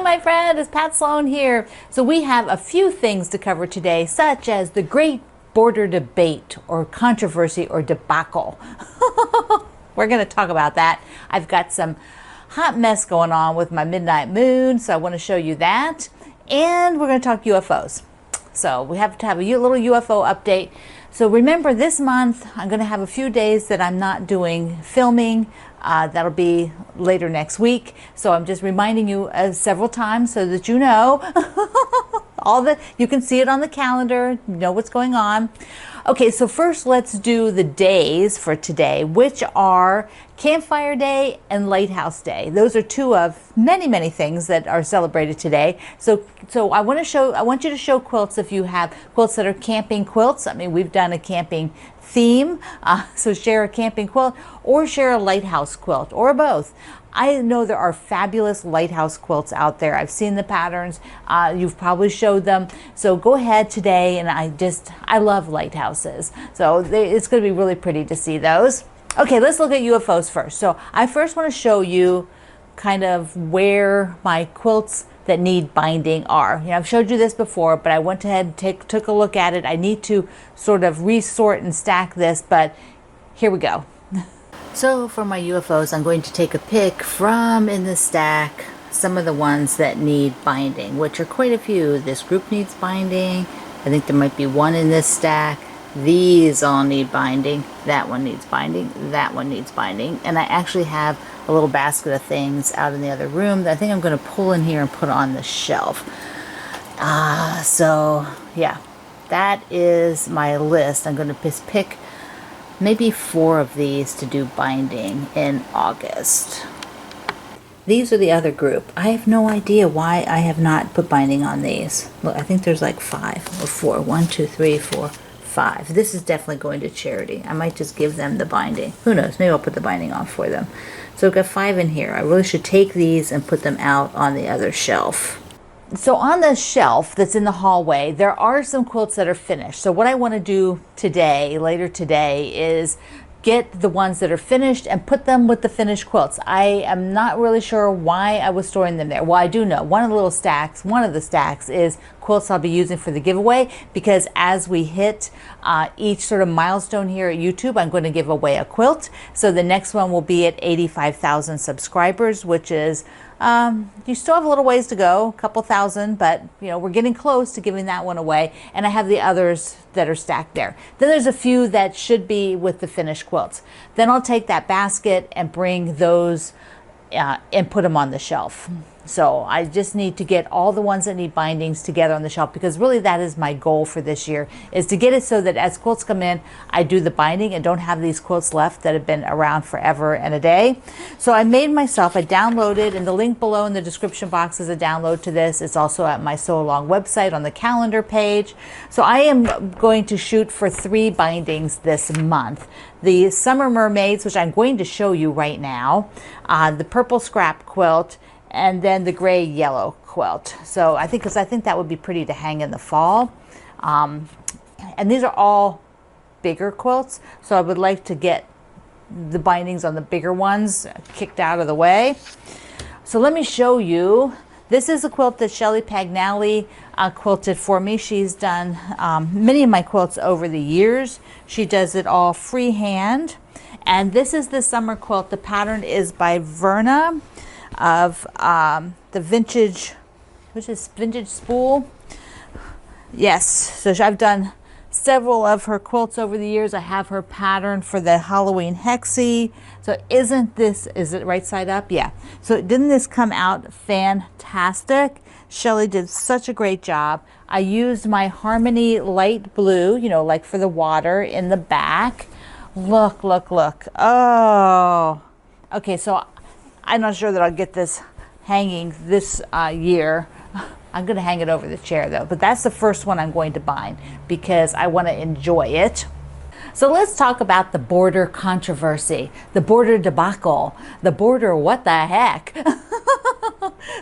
my friend, it's Pat Sloan here. So we have a few things to cover today, such as the great border debate or controversy or debacle. We're going to talk about that. I've got some hot mess going on with my midnight moon, so I want to show you that. And we're going to talk UFOs. So we have to have a little UFO update. So remember, this month I'm going to have a few days that I'm not doing filming. That'll be later next week. So I'm just reminding you several times so that you know you can see it on the calendar, know what's going on. Okay, so first let's do the days for today, which are Campfire Day and Lighthouse Day. Those are two of many, many things that are celebrated today. So I want you to show quilts if you have quilts that are camping quilts. I mean, we've done a camping theme, so share a camping quilt or share a lighthouse quilt or both. I know there are fabulous lighthouse quilts out there. I've seen the patterns. You've probably showed them. So go ahead today, and I love lighthouses. So it's going to be really pretty to see those. Okay, let's look at UFOs first. So I first want to show you kind of where my quilts that need binding are. You know, I've showed you this before, but I went ahead and took a look at it. I need to sort of resort and stack this, but here we go. So for my UFOs, I'm going to take a pick from in the stack some of the ones that need binding, which are quite a few. This group needs binding. I think there might be one in this stack. These all need binding. That one needs binding. That one needs binding. And I actually have a little basket of things out in the other room that I think I'm going to pull in here and put on the shelf. So yeah, that is my list. I'm going to just pick maybe 4 of these to do binding in August. These are the other group. I have no idea why I have not put binding on these. Look, I think there's like 5 or 4. 1, 2, 3, 4, 5. This is definitely going to charity. I might just give them the binding. Who knows? Maybe I'll put the binding on for them. So I've got 5 in here. I really should take these and put them out on the other shelf. So on the shelf that's in the hallway, there are some quilts that are finished. So what I want to do today, later today, is get the ones that are finished and put them with the finished quilts. I am not really sure why I was storing them there. Well, I do know one of the stacks is quilts I'll be using for the giveaway, because as we hit each sort of milestone here at YouTube, I'm going to give away a quilt. So the next one will be at 85,000 subscribers, which is you still have a little ways to go, a couple thousand, but you know, we're getting close to giving that one away. And I have the others that are stacked there. Then there's a few that should be with the finished quilts. Then I'll take that basket and bring those and put them on the shelf. So I just need to get all the ones that need bindings together on the shelf, because really that is my goal for this year, is to get it so that as quilts come in, I do the binding and don't have these quilts left that have been around forever and a day. So I downloaded, and the link below in the description box is a download to this. It's also at my Sew Along website on the calendar page. So I am going to shoot for 3 bindings this month. The Summer Mermaids, which I'm going to show you right now, the purple scrap quilt, and then the gray yellow quilt. So I think that would be pretty to hang in the fall. And these are all bigger quilts, so I would like to get the bindings on the bigger ones kicked out of the way. So let me show you. This is a quilt that Shelly Pagnelli quilted for me. She's done many of my quilts over the years. She does it all freehand. And this is the summer quilt. The pattern is by Verna of the vintage spool. Yes, so I've done several of her quilts over the years. I have her pattern for the Halloween Hexie. So is it right side up? Yeah. So didn't this come out fantastic? Shelly did such a great job. I used my Harmony light blue, you know, like for the water in the back. Look, look, look. Oh, okay. So I'm not sure that I'll get this hanging this year. I'm going to hang it over the chair though, but that's the first one I'm going to bind because I want to enjoy it. So let's talk about the border controversy, the border debacle, the border what the heck.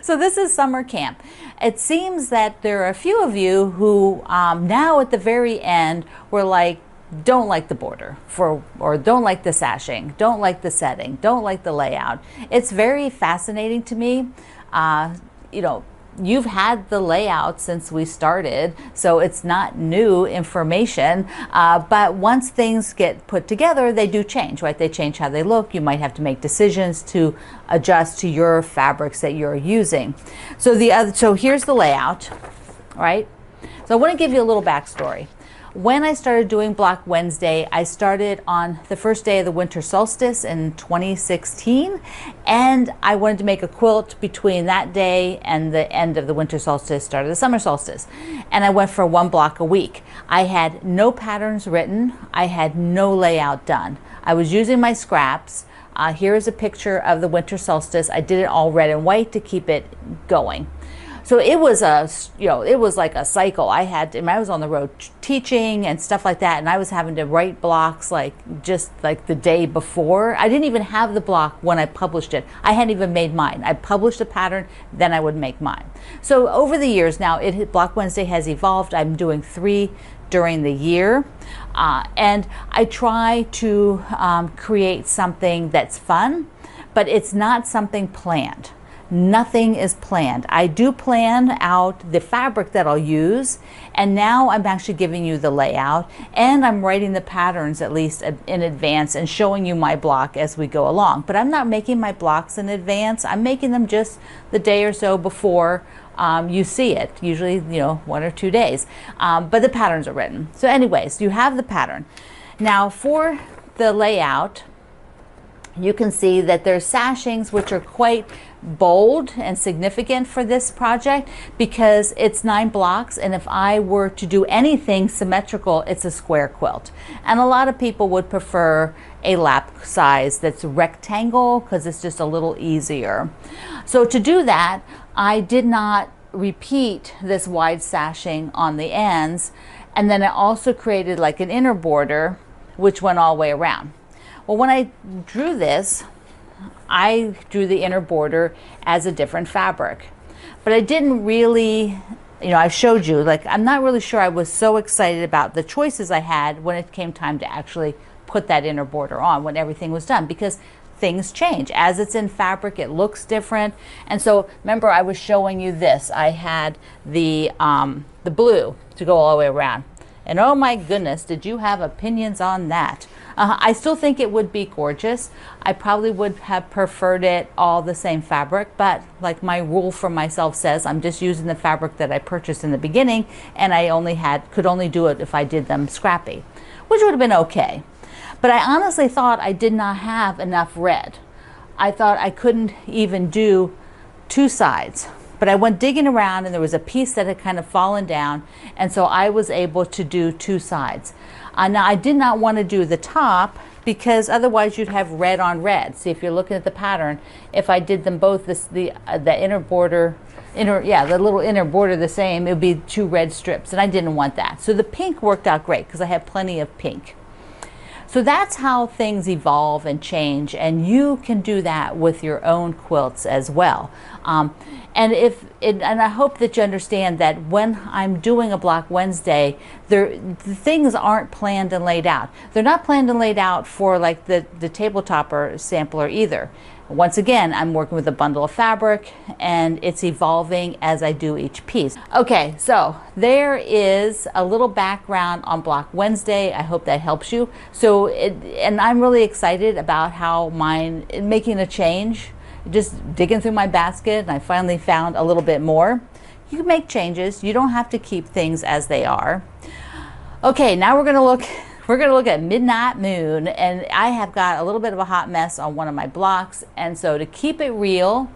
So this is summer camp. It seems that there are a few of you who now at the very end were like, don't like the border or don't like the sashing, don't like the setting, don't like the layout. It's very fascinating to me. You know, you've had the layout since we started, so it's not new information. But once things get put together, they do change, right? They change how they look. You might have to make decisions to adjust to your fabrics that you're using. So here's the layout, right? So I want to give you a little backstory. When I started doing Block Wednesday, I started on the first day of the winter solstice in 2016, and I wanted to make a quilt between that day and the end of the winter solstice, start of the summer solstice. And I went for 1 block a week. I had no patterns written. I had no layout done. I was using my scraps. Here is a picture of the winter solstice. I did it all red and white to keep it going. So it was it was like a cycle. I was on the road teaching and stuff like that, and I was having to write blocks just like the day before. I didn't even have the block when I published it. I hadn't even made mine. I published a pattern, then I would make mine. So over the years now, Block Wednesday has evolved. I'm doing 3 during the year, and I try to create something that's fun, but it's not something planned. Nothing is planned. I do plan out the fabric that I'll use, and now I'm actually giving you the layout, and I'm writing the patterns at least in advance and showing you my block as we go along. But I'm not making my blocks in advance. I'm making them just the day or so before you see it, usually 1 or 2 days. But the patterns are written. So anyways, you have the pattern. Now for the layout, you can see that there's sashings which are quite bold and significant for this project because it's 9 blocks, and if I were to do anything symmetrical, it's a square quilt. And a lot of people would prefer a lap size that's rectangle because it's just a little easier. So to do that, I did not repeat this wide sashing on the ends, and then I also created like an inner border which went all the way around. Well, when I drew this, I drew the inner border as a different fabric. But I didn't really, I showed you, I'm not really sure I was so excited about the choices I had when it came time to actually put that inner border on when everything was done, because things change. As it's in fabric, it looks different. And so remember, I was showing you this. I had the blue to go all the way around. And oh my goodness, did you have opinions on that? I still think it would be gorgeous. I probably would have preferred it all the same fabric, but like my rule for myself says, I'm just using the fabric that I purchased in the beginning, and I could only do it if I did them scrappy, which would have been okay. But I honestly thought I did not have enough red. I thought I couldn't even do 2 sides. But I went digging around, and there was a piece that had kind of fallen down, and so I was able to do 2 sides. Now I did not want to do the top because otherwise you'd have red on red. See, if you're looking at the pattern, if I did them both the inner border, the little inner border the same, it would be 2 red strips, and I didn't want that. So the pink worked out great because I have plenty of pink. So that's how things evolve and change, and you can do that with your own quilts as well. And I hope that you understand that when I'm doing a Block Wednesday, the things aren't planned and laid out. They're not planned and laid out for like the tabletopper sampler either. Once again, I'm working with a bundle of fabric, and it's evolving as I do each piece. Okay, so there is a little background on Block Wednesday. I hope that helps you. And I'm really excited about how mine making a change. Just digging through my basket, and I finally found a little bit more. You can make changes. You don't have to keep things as they are. Okay, now we're gonna look at Midnight Moon, and I have got a little bit of a hot mess on one of my blocks, and so to keep it real,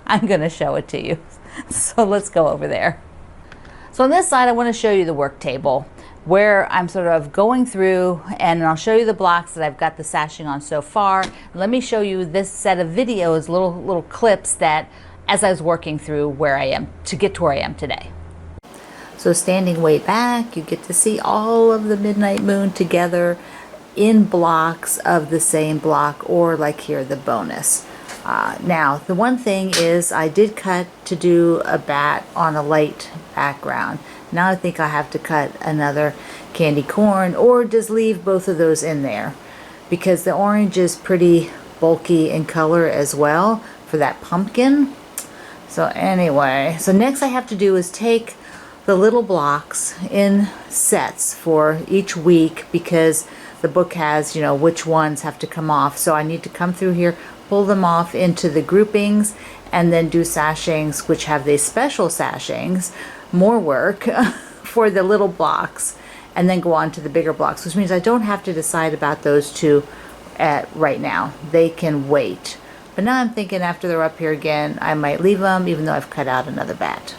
I'm gonna show it to you. So let's go over there. So on this side, I want to show you the work table where I'm sort of going through, and I'll show you the blocks that I've got the sashing on so far. Let me show you this set of videos, little clips that as I was working through where I am to get to where I am today. So standing way back, you get to see all of the Midnight Moon together in blocks of the same block, or like here, the bonus. Now, the one thing is I did cut to do a bat on a light background. Now I think I have to cut another candy corn, or just leave both of those in there, because the orange is pretty bulky in color as well for that pumpkin. So anyway, so next I have to do is take the little blocks in sets for each week, because the book has, you know, which ones have to come off. So I need to come through here, pull them off into the groupings, and then do sashings, which have these special sashings, more work for the little blocks, and then go on to the bigger blocks, which means I don't have to decide about those two right now. They can wait. But now I'm thinking after they're up here again, I might leave them, even though I've cut out another bat.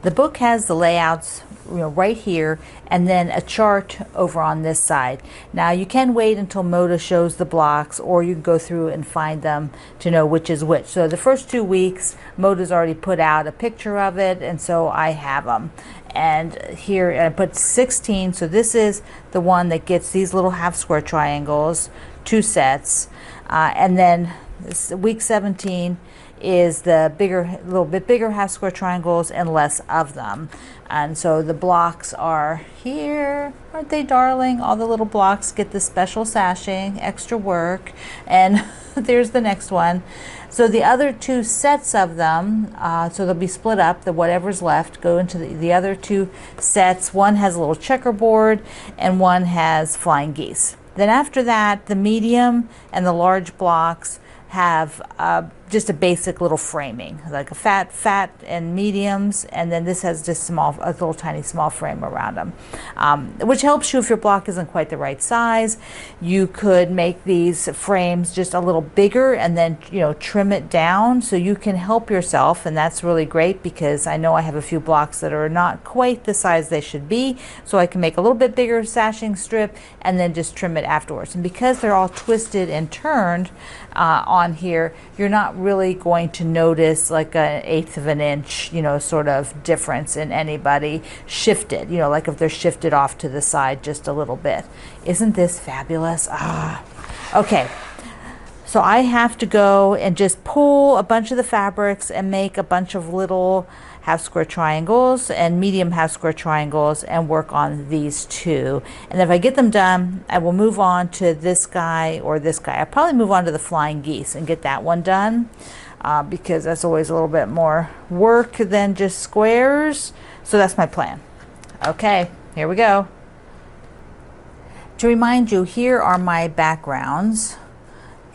The book has the layouts, you know, right here, and then a chart over on this side. Now you can wait until Moda shows the blocks, or you can go through and find them to know which is which. So the first 2 weeks, Moda's already put out a picture of it, and so I have them. And here I put 16, so this is the one that gets these little half square triangles, 2 sets, and then this, week 17 is the bigger, little bit bigger half square triangles and less of them. And so the blocks are here, aren't they darling? All the little blocks get the special sashing, extra work, and there's the next one. So the other 2 sets of them, so they'll be split up, the whatever's left go into the other 2 sets. One has a little checkerboard and one has flying geese. Then after that, the medium and the large blocks have just a basic little framing, like a fat and mediums, and then this has just a little tiny small frame around them, which helps you if your block isn't quite the right size. You could make these frames just a little bigger and then, you know, trim it down so you can help yourself, and that's really great because I know I have a few blocks that are not quite the size they should be, so I can make a little bit bigger sashing strip and then just trim it afterwards. And because they're all twisted and turned on here, you're not really going to notice like an 1/8 of an inch, you know, sort of difference in anybody shifted, you know, like if they're shifted off to the side just a little bit. Isn't this fabulous? Okay. So I have to go and just pull a bunch of the fabrics and make a bunch of little half square triangles and medium half square triangles and work on these 2. And if I get them done, I will move on to this guy or this guy. I'll probably move on to the flying geese and get that one done because that's always a little bit more work than just squares. So that's my plan. Okay, here we go. To remind you, here are my backgrounds,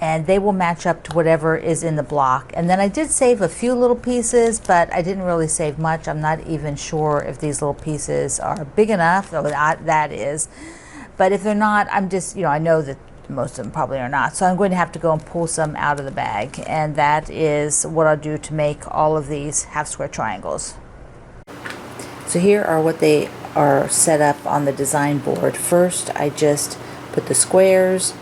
and they will match up to whatever is in the block. And then I did save a few little pieces, but I didn't really save much. I'm not even sure if these little pieces are big enough, though that is. But if they're not, I'm just, you know, I know that most of them probably are not. So I'm going to have to go and pull some out of the bag. And that is what I'll do to make all of these half square triangles. So here are what they are set up on the design board. First, I just put the squares,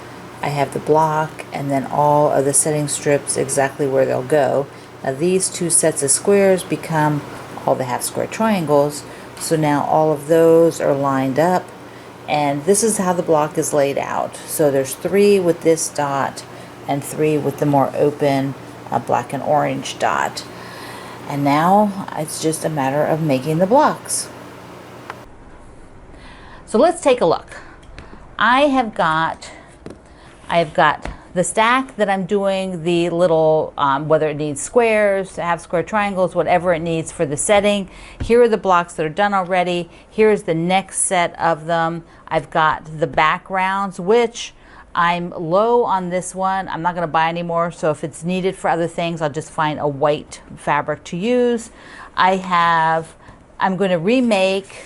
I have the block, and then all of the setting strips exactly where they'll go. Now these 2 sets of squares become all the half square triangles, so now all of those are lined up, and this is how the block is laid out. So there's 3 with this dot and 3 with the more open black and orange dot. And now it's just a matter of making the blocks. So let's take a look. I have got the stack that I'm doing the little, whether it needs squares, half square triangles, whatever it needs for the setting. Here are the blocks that are done already. Here's the next set of them. I've got the backgrounds, which I'm low on this one. I'm not going to buy any more, so if it's needed for other things, I'll just find a white fabric to use. I'm going to remake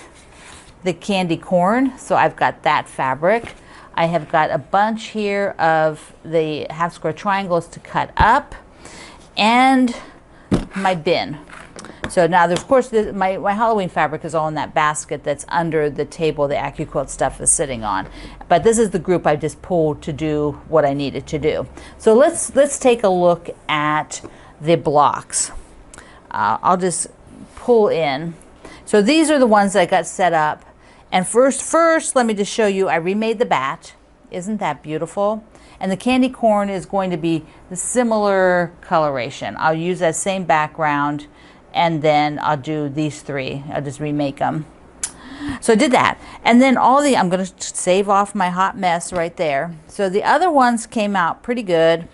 the candy corn, so I've got that fabric. I have got a bunch here of the half square triangles to cut up, and my bin. So now, of course, my Halloween fabric is all in that basket that's under the table the AccuQuilt stuff is sitting on. But this is the group I just pulled to do what I needed to do. So let's take a look at the blocks. I'll just pull in. So these are the ones that I got set up. And first, let me just show you, I remade the bat. Isn't that beautiful? And the candy corn is going to be the similar coloration. I'll use that same background, and then I'll do these 3. I'll just remake them. So I did that. And then I'm going to save off my hot mess right there. So the other ones came out pretty good.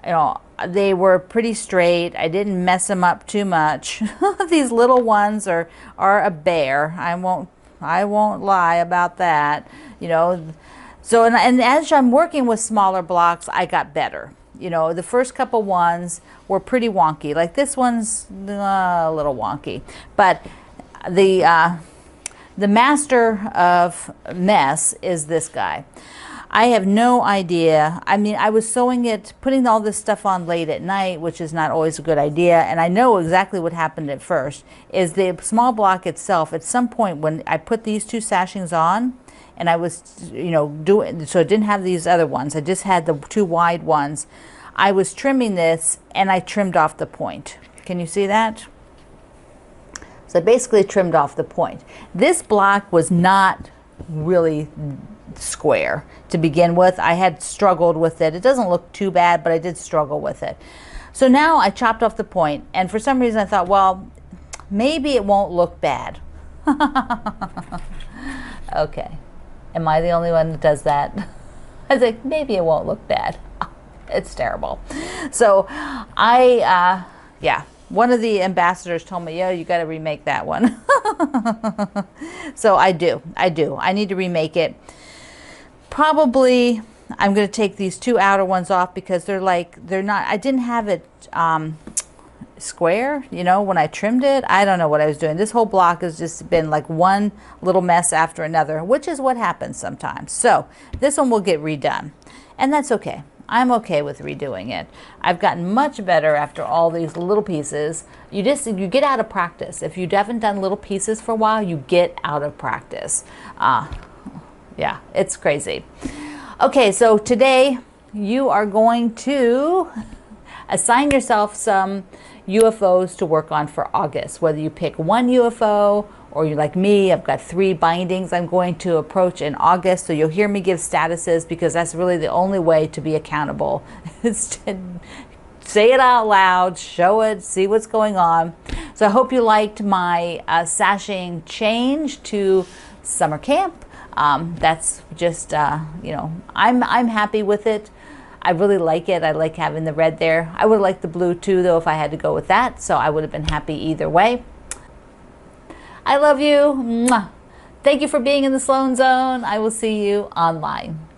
You know, they were pretty straight. I didn't mess them up too much. These little ones are a bear. I won't lie about that. You know, so and as I'm working with smaller blocks, I got better. You know, the first couple ones were pretty wonky. Like this one's a little wonky, but the master of mess is this guy. I have no idea. I mean, I was sewing it, putting all this stuff on late at night, which is not always a good idea. And I know exactly what happened at first, is the small block itself, at some point when I put these two sashings on, and I was, you know, doing, so I didn't have these other ones. I just had the two wide ones. I was trimming this, and I trimmed off the point. Can you see that? So I basically trimmed off the point. This block was not really square to begin with. I had struggled with it. It doesn't look too bad, but I did struggle with it. So now I chopped off the point, and for some reason I thought, well, maybe it won't look bad. Okay. Am I the only one that does that? I was like, maybe it won't look bad. It's terrible. So yeah, one of the ambassadors told me, yo, you got to remake that one. So I do. I need to remake it. Probably I'm going to take these two outer ones off because they're not, I didn't have it square, you know, when I trimmed it. I don't know what I was doing. This whole block has just been like one little mess after another, which is what happens sometimes. So this one will get redone, and that's okay. I'm okay with redoing it. I've gotten much better after all these little pieces. You get out of practice. If you haven't done little pieces for a while, you get out of practice. Yeah, it's crazy. Okay, so today you are going to assign yourself some UFOs to work on for August. Whether you pick one UFO or you're like me, I've got 3 bindings I'm going to approach in August. So you'll hear me give statuses because that's really the only way to be accountable. Is to say it out loud, show it, see what's going on. So I hope you liked my sashing change to summer camp. That's just, you know, I'm happy with it. I really like it. I like having the red there. I would like the blue too, though, if I had to go with that. So I would have been happy either way. I love you. Mwah. Thank you for being in the Sloan Zone. I will see you online.